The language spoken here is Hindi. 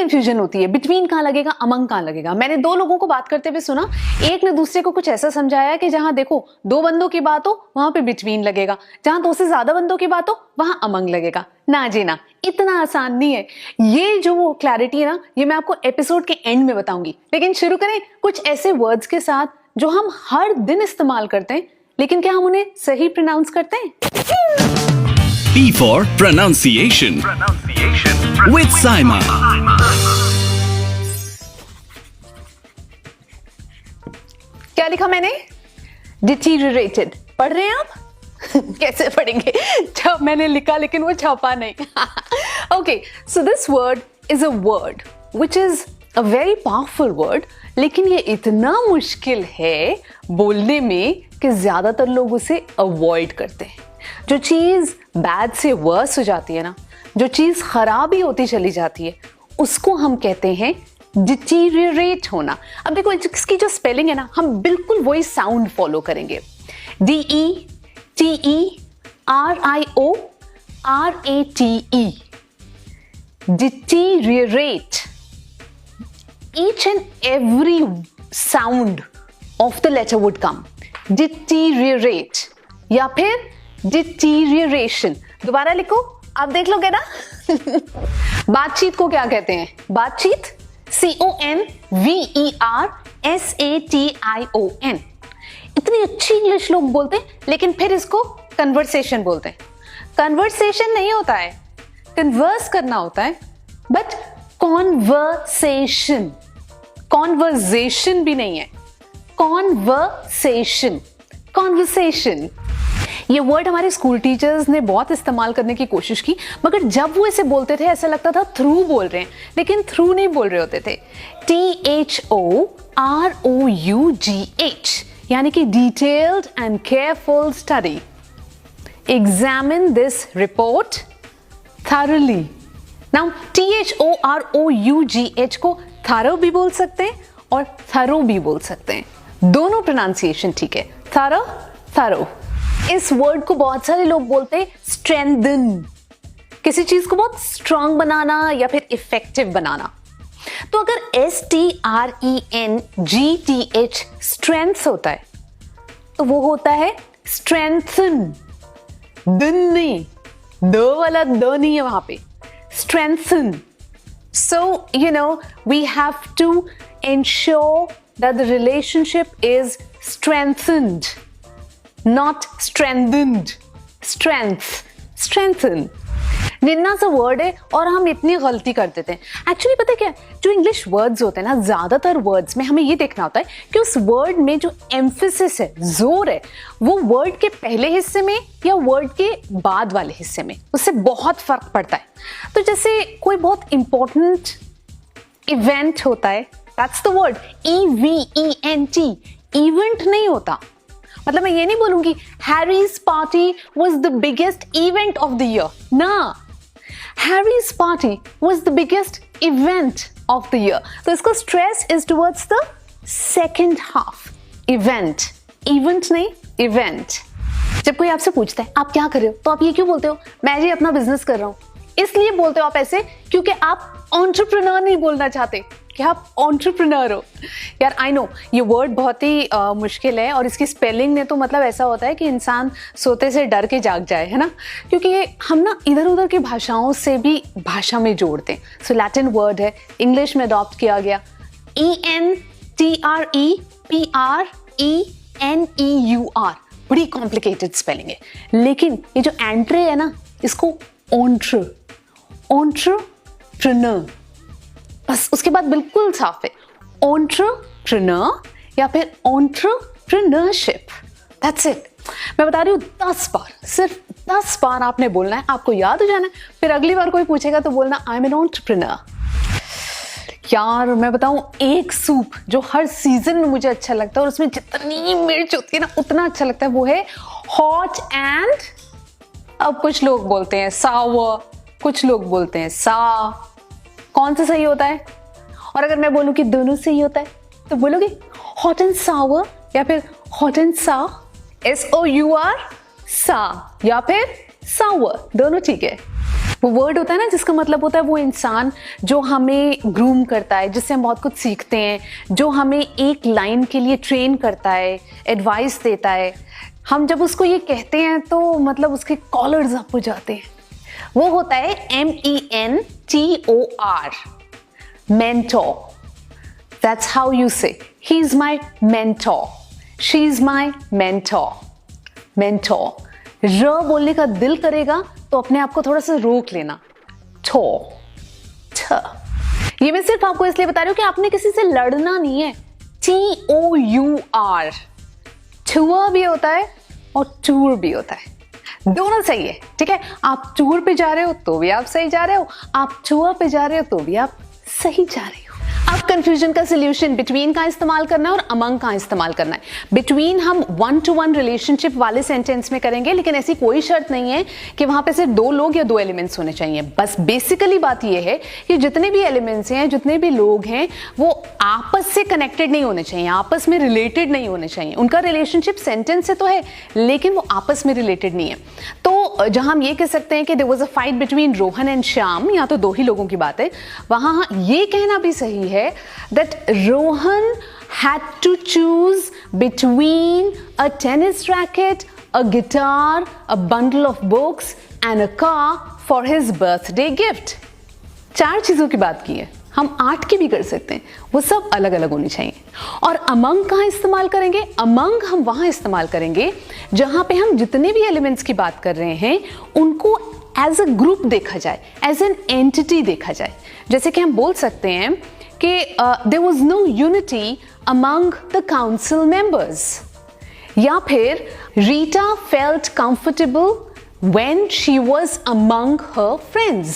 कंफ्यूजन होती है, बिटवीन कहाँ लगेगा, अमंग कहाँ लगेगा। मैंने दो लोगों को बात करते हुए सुना, एक ने दूसरे को कुछ ऐसा समझाया कि जहां देखो दो बंदों की बात हो वहां पे बिटवीन लगेगा, जहां दो से ज्यादा बंदों की बात हो वहां अमंग लगेगा। ना जी ना, इतना आसान नहीं है। ये जो क्लैरिटी है ना, ये मैं आपको एपिसोड के एंड में बताऊंगी। लेकिन शुरू करें कुछ ऐसे वर्ड्स के साथ जो हम हर दिन इस्तेमाल करते हैं, लेकिन क्या हम उन्हें सही प्रोनाउंस करते हैं? P for pronunciation. With Saima. क्या लिखा मैंने? Deteriorated। पढ़ रहे हैं आप? कैसे पढ़ेंगे जब मैंने लिखा लेकिन वो छपा नहीं। Okay, so this word is a word which is a very powerful word, लेकिन ये इतना मुश्किल है बोलने में कि ज्यादातर लोग उसे अवॉइड करते हैं। जो चीज बैड से वर्स हो जाती है ना, जो चीज खराब ही होती चली जाती है, उसको हम कहते हैं डिटीरियरेट होना। अब देखो इसकी जो स्पेलिंग है ना, हम बिल्कुल वही साउंड फॉलो करेंगे। DETERIORATE, deteriorate. Each and every sound of the letter would come. Deteriorate या फिर deterioration। दोबारा लिखो, आप देख लोगे ना। बातचीत को क्या कहते हैं? बातचीत CONVERSATION। इतनी अच्छी इंग्लिश लोग बोलते हैं, लेकिन फिर इसको कन्वर्सेशन बोलते हैं। कन्वर्सेशन नहीं होता है, कन्वर्स करना होता है, बट कॉन्वर्सेशन। कॉन्वर्जेशन भी नहीं है, कॉन्वर्सेशन। कॉन्वर्सेशन ये वर्ड हमारे स्कूल टीचर्स ने बहुत इस्तेमाल करने की कोशिश की, मगर जब वो इसे बोलते थे ऐसा लगता था थ्रू बोल रहे हैं, लेकिन थ्रू नहीं बोल रहे होते थे। THOROUGH यानी कि detailed and careful study. Examine this report thoroughly। Now THOROUGH को थरो भी बोल सकते हैं और थरो भी बोल सकते हैं, दोनों प्रोनाउंसिएशन ठीक है। Thorough, thorough. इस वर्ड को बहुत सारे लोग बोलते हैं स्ट्रेंथन, किसी चीज को बहुत स्ट्रांग बनाना या फिर इफेक्टिव बनाना। तो अगर STRENGTH स्ट्रेंथ होता है तो वो होता है स्ट्रेंथन। दिन नहीं, दो वाला दो नहीं है वहां पे, strengthen। So, you know, we have to ensure that the relationship is strengthened, not strengthened। Strength, strengthen। निन्ना सा वर्ड है और हम इतनी गलती कर देते हैं। एक्चुअली पता है क्या, जो इंग्लिश वर्ड्स होते हैं ना, ज्यादातर वर्ड्स में हमें ये देखना होता है कि उस वर्ड में जो एम्फेसिस है, जोर है, वो वर्ड के पहले हिस्से में या वर्ड के बाद वाले हिस्से में, उससे बहुत फर्क पड़ता है। तो जैसे कोई बहुत इंपॉर्टेंट इवेंट होता है, that's the word EVENT। Event नहीं होता, मतलब मैं ये नहीं बोलूंगी Harry's party was the biggest event of the year ना, Harry's party was the biggest event of the year. तो इसको stress is towards the second half. Event, event नहीं, इवेंट। जब कोई आपसे पूछता है आप क्या कर रहे हो, तो आप ये क्यों बोलते हो? मैं जी अपना बिजनेस कर रहा हूं। इसलिए बोलते हो आप ऐसे क्योंकि आप एंटरप्रेन्योर नहीं बोलना चाहते कि आप एंटरप्रेन्योर हो। यार आई नो ये वर्ड बहुत ही मुश्किल है और इसकी स्पेलिंग में तो मतलब ऐसा होता है कि इंसान सोते से डर के जाग जाए, है ना, क्योंकि ये हम ना इधर उधर की भाषाओं से भी भाषा में जोड़ते हैं। सो लैटिन वर्ड है, इंग्लिश में अडॉप्ट किया गया। ENTREPRENEUR, बड़ी कॉम्प्लिकेटेड स्पेलिंग है, लेकिन ये जो एंट्रे है ना, इसको एंटरप्रेन्योर, बस उसके बाद बिल्कुल साफ है। एंटरप्रेन्योर या फिर एंटरप्रेन्योरशिप, दैट्स इट। मैं बता रही हूँ 10 बार, सिर्फ 10 बार आपने बोलना है, आपको याद हो जाना है। फिर अगली बार कोई पूछेगा तो बोलना आई एम एन एंटरप्रेन्योर। यार मैं बताऊं, एक सूप जो हर सीजन में मुझे अच्छा लगता है और उसमें जितनी मिर्च होती है ना उतना अच्छा लगता है, वो है हॉट एंड, अब कुछ लोग बोलते हैं सावर, कुछ लोग बोलते हैं सा। कौन सा सही होता है? और अगर मैं बोलूं कि दोनों सही होता है तो बोलोगे हॉट एंड सावर या फिर हॉट एंड सा, SOUR सा, या फिर सावर, दोनों ठीक है। वो वर्ड होता है ना जिसका मतलब होता है वो इंसान जो हमें ग्रूम करता है, जिससे हम बहुत कुछ सीखते हैं, जो हमें एक लाइन के लिए ट्रेन करता है, एडवाइस देता है। हम जब उसको ये कहते हैं तो मतलब उसके कॉलर्स अप हो जाते हैं। वो होता है MENTOR, mentor. That's how you say. He's my mentor. She's my mentor. Mentor. र बोलने का दिल करेगा तो अपने आप को थोड़ा सा रोक लेना। ठो, ठ। ये मैं सिर्फ आपको इसलिए बता रही हूँ कि आपने किसी से लड़ना नहीं है। TOUR। टूर भी होता है और टूर भी होता है, दोनों सही है, ठीक है। आप टूर पे जा रहे हो तो भी आप सही जा रहे हो, आप टूर पे जा रहे हो तो भी आप सही जा रहे हो। अब कंफ्यूजन का सोल्यूशन बिटवीन का इस्तेमाल करना है और अमंग का इस्तेमाल करना है। बिटवीन हम 1-to-1 रिलेशनशिप वाले सेंटेंस में करेंगे, लेकिन ऐसी कोई शर्त नहीं है कि वहां पे सिर्फ 2 लोग या 2 एलिमेंट्स होने चाहिए। बस बेसिकली बात यह है कि जितने भी एलिमेंट्स हैं, जितने भी लोग हैं, वो आपस से कनेक्टेड नहीं होने चाहिए, आपस में रिलेटेड नहीं होने चाहिए। उनका रिलेशनशिप सेंटेंस से तो है लेकिन वो आपस में रिलेटेड नहीं है। तो जहां हम ये कह सकते हैं कि there was a fight between Rohan and Shyam, या तो 2 ही लोगों की बात है, वहां ये कहना भी सही है that Rohan had to choose between a tennis racket, a guitar, a bundle of books and a car for his birthday gift. 4 चीजों की बात की है, हम 8 की भी कर सकते हैं, वो सब अलग अलग होनी चाहिए। और अमंग कहाँ इस्तेमाल करेंगे? अमंग हम वहां इस्तेमाल करेंगे जहां पे हम जितने भी एलिमेंट्स की बात कर रहे हैं उनको एज अ ग्रुप देखा जाए, एज एन एंटिटी देखा जाए। जैसे कि हम बोल सकते हैं कि there was no unity among the council members, या फिर Rita felt comfortable when she was among her friends.